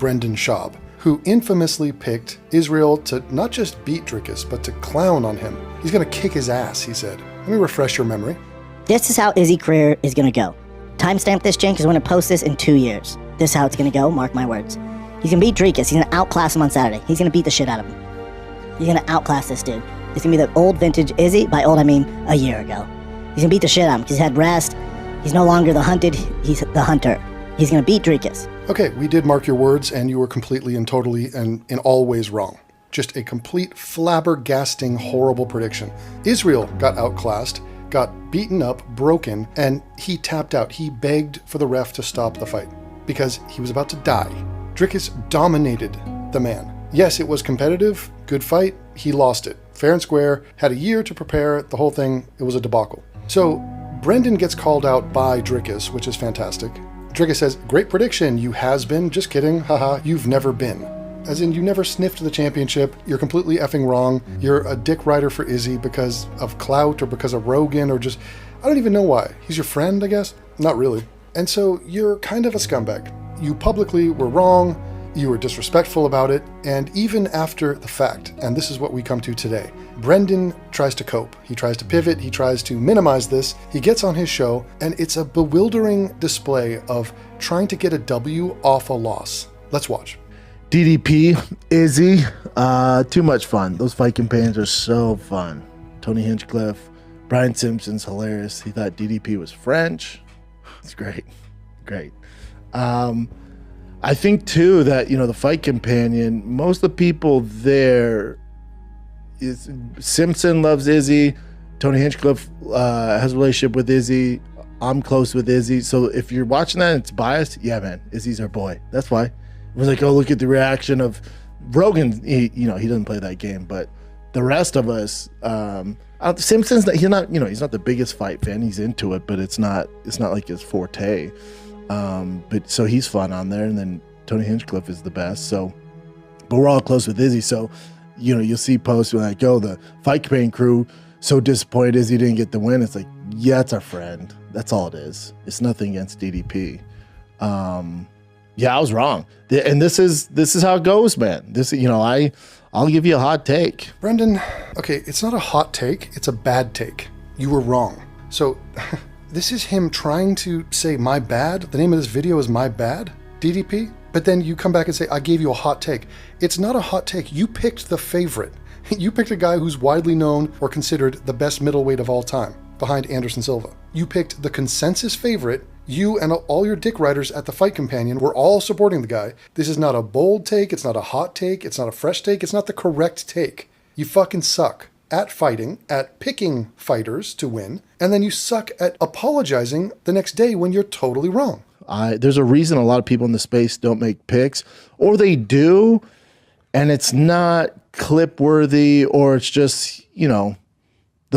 Brendon Schaub, who infamously picked Israel to not just beat Dricus, but to clown on him. He's going to kick his ass, he said. Let me refresh your memory. This is how Izzy's career is going to go. Timestamp this, Jane, because we're going to post this in 2 years. This is how it's going to go, mark my words. He's going to beat Dricus. He's going to outclass him on Saturday. He's going to beat the shit out of him. He's going to outclass this dude. He's going to be the old vintage Izzy. By old, I mean a year ago. He's going to beat the shit out of him because he's had rest. He's no longer the hunted. He's the hunter. He's going to beat Dricus. Okay, we did mark your words, and you were completely and totally and in all ways wrong. Just a complete flabbergasting, horrible prediction. Israel got outclassed, got beaten up, broken, and he tapped out. He begged for the ref to stop the fight because he was about to die. Dricus dominated the man. Yes, it was competitive, good fight, he lost it. Fair and square, had a year to prepare, the whole thing, it was a debacle. So, Brendon gets called out by Dricus, which is fantastic. Dricus says, great prediction, you has been, just kidding, haha, you've never been. As in, you never sniffed the championship, you're completely effing wrong, you're a dick rider for Izzy because of clout or because of Rogan or just, I don't even know why. He's your friend, I guess? Not really. And so, you're kind of a scumbag. You publicly were wrong, you were disrespectful about it, and even after the fact, and this is what we come to today, Brendon tries to cope. He tries to pivot, he tries to minimize this, he gets on his show, and it's a bewildering display of trying to get a W off a loss. Let's watch. DDP, Izzy, too much fun. Those fight campaigns are so fun. Tony Hinchcliffe, Brian Simpson's hilarious. He thought DDP was French. It's great, great. I think too that, the fight companion, most of the people there is Simpson loves Izzy, Tony Hinchcliffe has a relationship with Izzy, I'm close with Izzy. So if you're watching that and it's biased, yeah, man, Izzy's our boy. That's why. It was like, oh, look at the reaction of Rogan. He doesn't play that game, but the rest of us, Simpson's he's not the biggest fight fan. He's into it, but it's not like his forte. But so he's fun on there, and then Tony Hinchcliffe is the best. So, but we're all close with Izzy. So, you'll see posts like, "Oh, the fight campaign crew so disappointed Izzy didn't get the win." It's like, yeah, it's our friend. That's all it is. It's nothing against DDP. Yeah, I was wrong, and this is how it goes, man. I'll give you a hot take, Brendon. Okay, it's not a hot take. It's a bad take. You were wrong. So. This is him trying to say, my bad. The name of this video is My Bad, DDP. But then you come back and say, I gave you a hot take. It's not a hot take. You picked the favorite. You picked a guy who's widely known or considered the best middleweight of all time, behind Anderson Silva. You picked the consensus favorite. You and all your dick riders at the Fight Companion were all supporting the guy. This is not a bold take. It's not a hot take. It's not a fresh take. It's not the correct take. You fucking suck at fighting, at picking fighters to win, and then you suck at apologizing the next day when you're totally wrong. There's a reason a lot of people in the space don't make picks, or they do, and it's not clip worthy, or it's just, they'll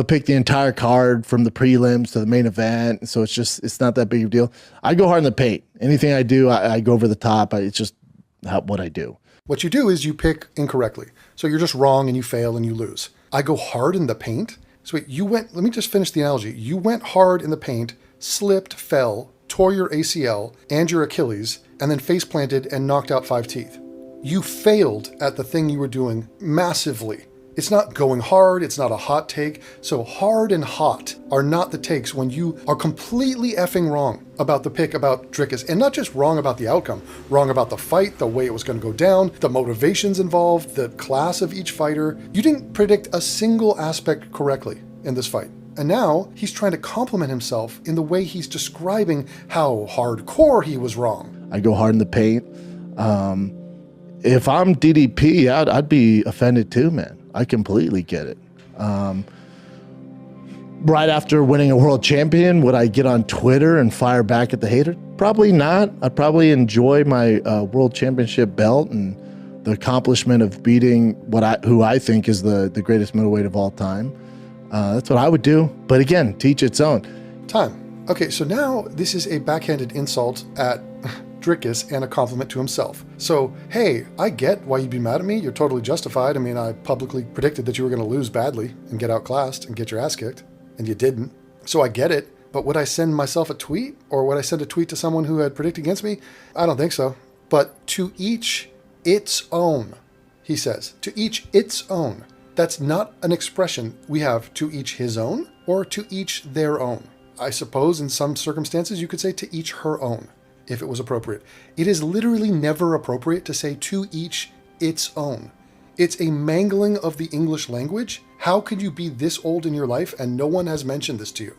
pick the entire card from the prelims to the main event, so it's not that big of a deal. I go hard in the paint. Anything I do, I go over the top. It's just what I do. What you do is you pick incorrectly. So you're just wrong and you fail and you lose. I go hard in the paint. So wait, let me just finish the analogy. You went hard in the paint, slipped, fell, tore your ACL and your Achilles, and then face planted and knocked out 5 teeth. You failed at the thing you were doing massively. It's not going hard, it's not a hot take. So hard and hot are not the takes when you are completely effing wrong about the pick about Dricus. And not just wrong about the outcome, wrong about the fight, the way it was going to go down, the motivations involved, the class of each fighter. You didn't predict a single aspect correctly in this fight. And now he's trying to compliment himself in the way he's describing how hardcore he was wrong. I go hard in the paint. If I'm DDP, I'd be offended too, man. I completely get it. Right after winning a world champion, would I get on Twitter and fire back at the hater? Probably not. I'd probably enjoy my world championship belt and the accomplishment of beating who I think is the greatest middleweight of all time. That's what I would do. But again, teach its own. Time. Okay, so now this is a backhanded insult at Dricus and a compliment to himself. So, hey, I get why you'd be mad at me. You're totally justified. I mean, I publicly predicted that you were going to lose badly and get outclassed and get your ass kicked, and you didn't. So I get it. But would I send myself a tweet, or would I send a tweet to someone who had predicted against me? I don't think so. But to each its own, he says. To each its own. That's not an expression we have to each his own or to each their own. I suppose in some circumstances you could say to each her own, if it was appropriate. It is literally never appropriate to say to each its own. It's a mangling of the English language. How could you be this old in your life and no one has mentioned this to you?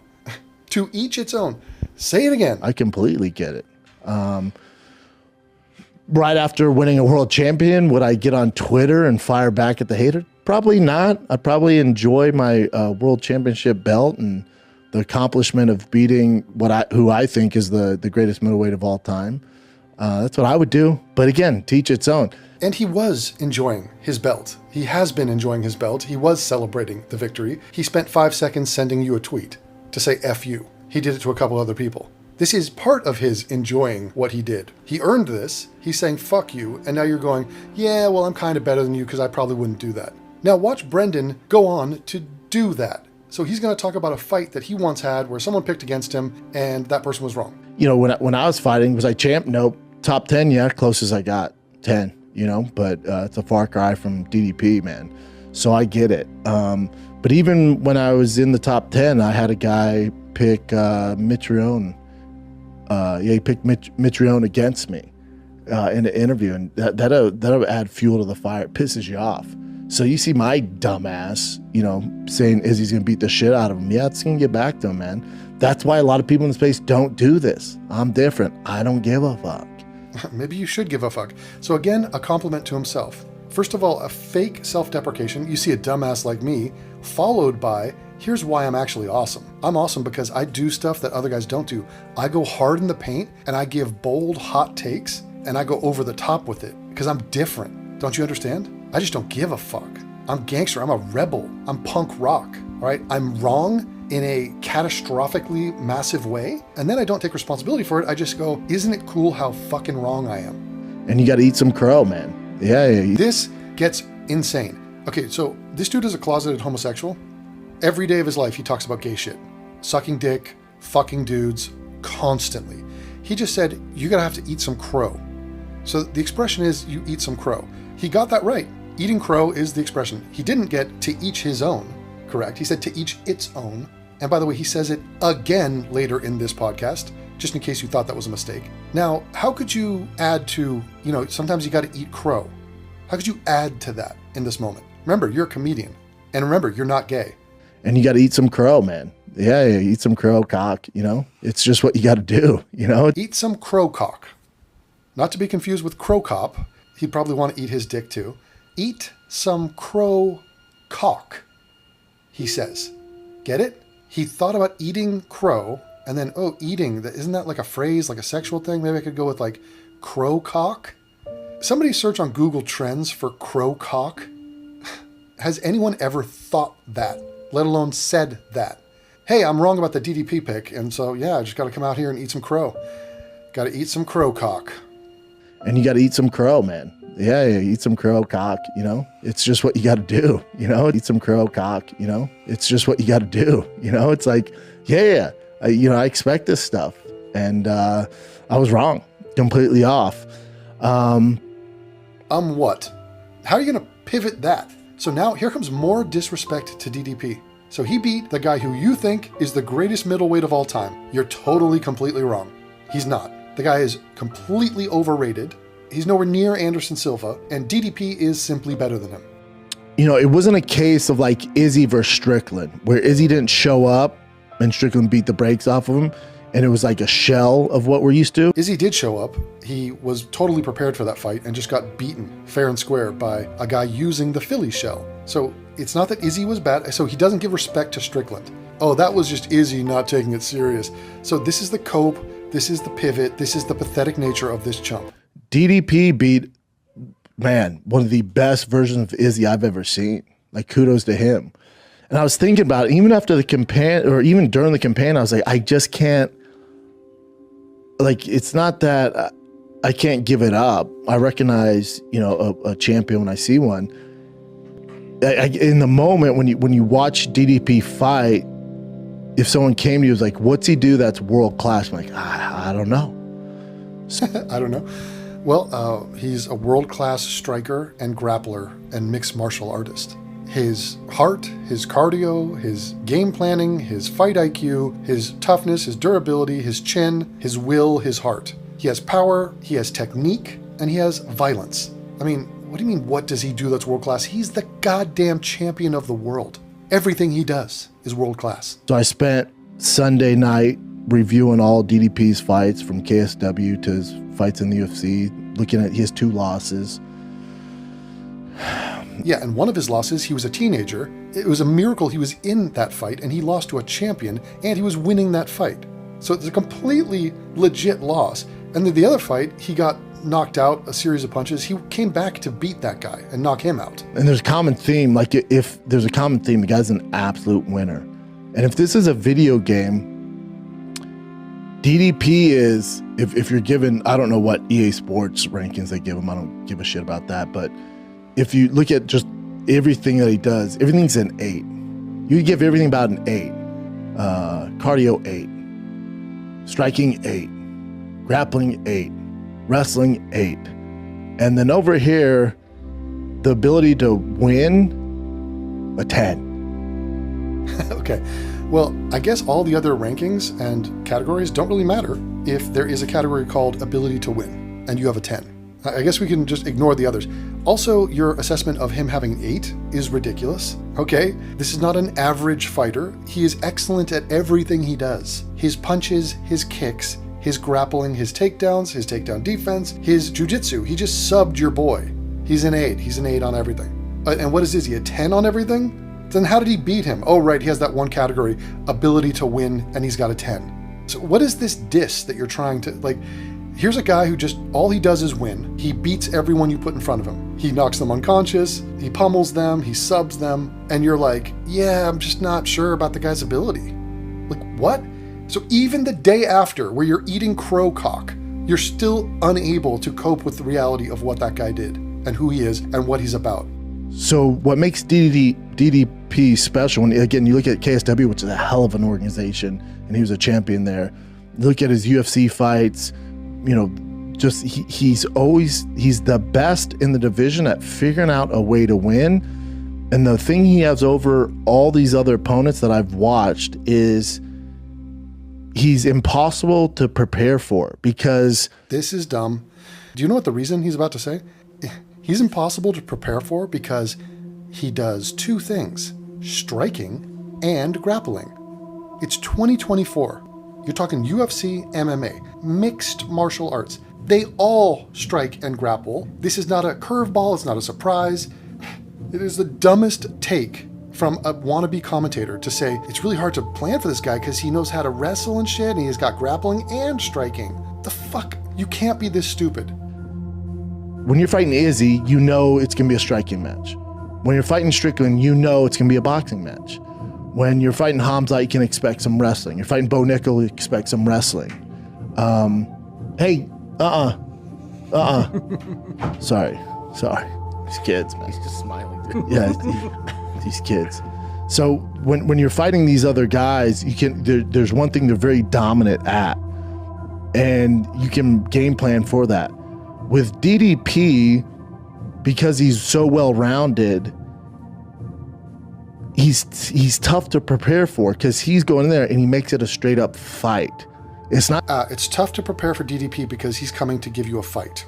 To each its own. Say it again. I completely get it. Right after winning a world champion, would I get on Twitter and fire back at the hater? Probably not. I'd probably enjoy my world championship belt and the accomplishment of beating who I think is the greatest middleweight of all time. That's what I would do. But again, to each its own. And he was enjoying his belt. He has been enjoying his belt. He was celebrating the victory. He spent 5 seconds sending you a tweet to say F you. He did it to a couple other people. This is part of his enjoying what he did. He earned this. He's saying fuck you. And now you're going, yeah, well, I'm kind of better than you because I probably wouldn't do that. Now watch Brendon go on to do that. So he's going to talk about a fight that he once had where someone picked against him and that person was wrong. You know, when I was fighting, was I champ? Nope. Top 10, yeah, closest I got, 10, you know, but it's a far cry from DDP, man. So I get it. But even when I was in the top 10, I had a guy pick Mitrione. He picked Mitrione against me in an interview, and that'll add fuel to the fire. It pisses you off. So you see my dumbass, you know, saying Izzy's going to beat the shit out of him. Yeah, it's going to get back to him, man. That's why a lot of people in the space don't do this. I'm different. I don't give a fuck. Maybe you should give a fuck. So again, a compliment to himself. First of all, a fake self-deprecation. You see a dumbass like me, followed by, here's why I'm actually awesome. I'm awesome because I do stuff that other guys don't do. I go hard in the paint and I give bold, hot takes and I go over the top with it because I'm different. Don't you understand? I just don't give a fuck. I'm gangster. I'm a rebel. I'm punk rock. All right. I'm wrong in a catastrophically massive way. And then I don't take responsibility for it. I just go, isn't it cool how fucking wrong I am? And you got to eat some crow, man. Yeah. This gets insane. Okay. So this dude is a closeted homosexual. Every day of his life, he talks about gay shit, sucking dick, fucking dudes, constantly. He just said, you're going to have to eat some crow. So the expression is, you eat some crow. He got that right. Eating crow is the expression. He didn't get to each his own, correct? He said to each its own. And by the way, he says it again later in this podcast, just in case you thought that was a mistake. Now, how could you add to, you know, sometimes you got to eat crow. How could you add to that in this moment? Remember, you're a comedian. And remember, you're not gay. And you got to eat some crow, man. Yeah, eat some crow cock, you know? It's just what you got to do, you know? Eat some crow cock. Not to be confused with crow cop. He'd probably want to eat his dick too. Eat some crow cock, he says. Get it? He thought about eating crow and then, eating. Isn't that like a phrase, like a sexual thing? Maybe I could go with like crow cock. Somebody search on Google Trends for crow cock. Has anyone ever thought that, let alone said that? Hey, I'm wrong about the DDP pick. And so, yeah, I just got to come out here and eat some crow. Got to eat some crow cock. And you got to eat some crow, man. Yeah, eat some crow cock, you know? It's just what you got to do, you know? Eat some crow cock, you know? It's just what you got to do, you know? It's like, I expect this stuff. And I was wrong, completely off. What? How are you going to pivot that? So now here comes more disrespect to DDP. So he beat the guy who you think is the greatest middleweight of all time. You're totally, completely wrong. He's not. The guy is completely overrated. He's nowhere near Anderson Silva, and DDP is simply better than him. You know, it wasn't a case of like Izzy versus Strickland, where Izzy didn't show up and Strickland beat the brakes off of him, and it was like a shell of what we're used to. Izzy did show up. He was totally prepared for that fight and just got beaten fair and square by a guy using the Philly shell. So it's not that Izzy was bad. So he doesn't give respect to Strickland. Oh, that was just Izzy not taking it serious. So this is the cope. This is the pivot. This is the pathetic nature of this chump. DDP beat, man, one of the best versions of Izzy I've ever seen. Like, kudos to him. And I was thinking about it, even after the campaign, or even during the campaign, I was like, I just can't, like, it's not that I can't give it up. I recognize, you know, a champion when I see one. In the moment, when you watch DDP fight, if someone came to you and was like, what's he do that's world class? I'm like, I don't know. I don't know. Well, he's a world-class striker and grappler and mixed martial artist. His heart, his cardio, his game planning, his fight IQ, his toughness, his durability, his chin, his will, his heart. He has power, he has technique, and he has violence. I mean, what do you mean, what does he do that's world-class? He's the goddamn champion of the world. Everything he does is world-class. So I spent Sunday night reviewing all DDP's fights from KSW to his fights in the UFC, looking at his 2 losses. Yeah, and one of his losses, he was a teenager. It was a miracle he was in that fight, and he lost to a champion, and he was winning that fight. So it's a completely legit loss. And then the other fight, he got knocked out a series of punches. He came back to beat that guy and knock him out. And there's a common theme. Like, if there's a common theme, the guy's an absolute winner. And if this is a video game, DDP is, if you're given, I don't know what EA Sports rankings they give him. I don't give a shit about that. But if you look at just everything that he does, everything's an 8. You give everything about an 8. Cardio 8. Striking 8. Grappling 8. Wrestling 8. And then over here, the ability to win, a 10. Okay. Well, I guess all the other rankings and categories don't really matter if there is a category called ability to win and you have a 10. I guess we can just ignore the others. Also, your assessment of him having an 8 is ridiculous. Okay, this is not an average fighter. He is excellent at everything he does. His punches, his kicks, his grappling, his takedowns, his takedown defense, his jiu-jitsu. He just subbed your boy. He's an 8. He's an 8 on everything. And what is he, a 10 on everything? Then how did he beat him? Oh, right, he has that one category, ability to win, and he's got a 10. So what is this diss that you're trying to, like, here's a guy who just, all he does is win. He beats everyone you put in front of him. He knocks them unconscious, he pummels them, he subs them, and you're like, yeah, I'm just not sure about the guy's ability. Like, what? So even the day after, where you're eating crow cock, you're still unable to cope with the reality of what that guy did, and who he is, and what he's about. So what makes DDP special, when again you look at KSW, which is a hell of an organization, and he was a champion there. Look at his UFC fights, you know, just he's the best in the division at figuring out a way to win. And the thing he has over all these other opponents that I've watched is he's impossible to prepare for, because this is dumb. Do you know what the reason he's about to say? He's impossible to prepare for because he does 2 things, striking and grappling. It's 2024. You're talking UFC, MMA, mixed martial arts. They all strike and grapple. This is not a curveball. It's not a surprise. It is the dumbest take from a wannabe commentator to say it's really hard to plan for this guy because he knows how to wrestle and shit, and he's got grappling and striking. The fuck? You can't be this stupid. When you're fighting Izzy, you know it's going to be a striking match. When you're fighting Strickland, you know it's going to be a boxing match. When you're fighting Hamza, you can expect some wrestling. You're fighting Bo Nickel, you expect some wrestling. Sorry. These kids, man. He's just smiling, dude. Yeah, these kids. So when you're fighting these other guys, you can. There's one thing they're very dominant at, and you can game plan for that. With DDP, because he's so well-rounded, he's tough to prepare for because he's going in there and he makes it a straight-up fight. It's not. It's tough to prepare for DDP because he's coming to give you a fight.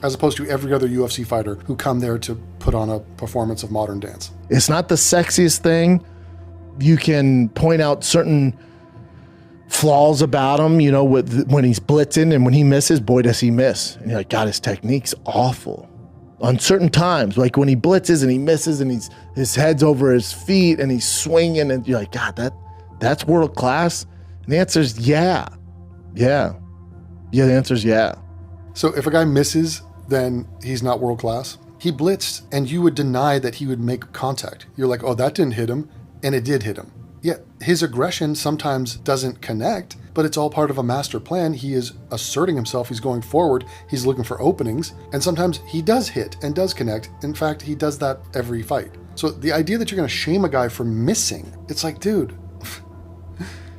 As opposed to every other UFC fighter who come there to put on a performance of modern dance. It's not the sexiest thing. You can point out certain flaws about him, you know, when he's blitzing and when he misses, boy, does he miss. And you're like, God, his technique's awful. On certain times, like when he blitzes and he misses and his head's over his feet and he's swinging and you're like, God, that's world class. And the answer is yeah. The answer is yeah. So if a guy misses, then he's not world class. He blitzed and you would deny that he would make contact. You're like, oh, that didn't hit him. And it did hit him. Yeah, his aggression sometimes doesn't connect, but it's all part of a master plan. He is asserting himself. He's going forward. He's looking for openings. And sometimes he does hit and does connect. In fact, he does that every fight. So the idea that you're going to shame a guy for missing, it's like, dude,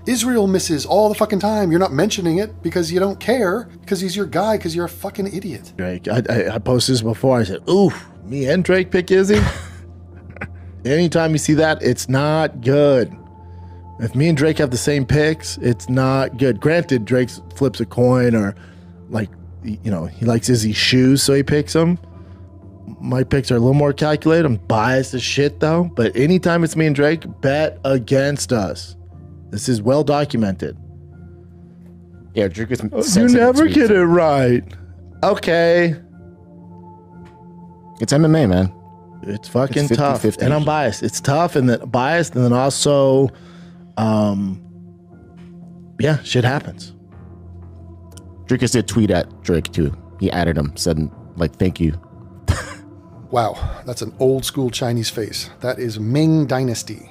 Israel misses all the fucking time. You're not mentioning it because you don't care, because he's your guy, because you're a fucking idiot. Drake, I posted this before. I said, ooh, me and Drake pick Izzy. Anytime you see that, it's not good. If me and Drake have the same picks, it's not good. Granted, Drake flips a coin or like, you know, he likes Izzy's shoes, so he picks them. My picks are a little more calculated. I'm biased as shit though. But anytime it's me and Drake, bet against us. This is well documented. Yeah, Dricus. You never get it right. Okay. It's MMA, man. It's fucking It's 50, tough. 50. And I'm biased. It's tough and then biased and then also yeah, shit happens. Dricus did tweet at Drake too. He added him, said like, "Thank you." Wow, that's an old school Chinese face. That is Ming Dynasty.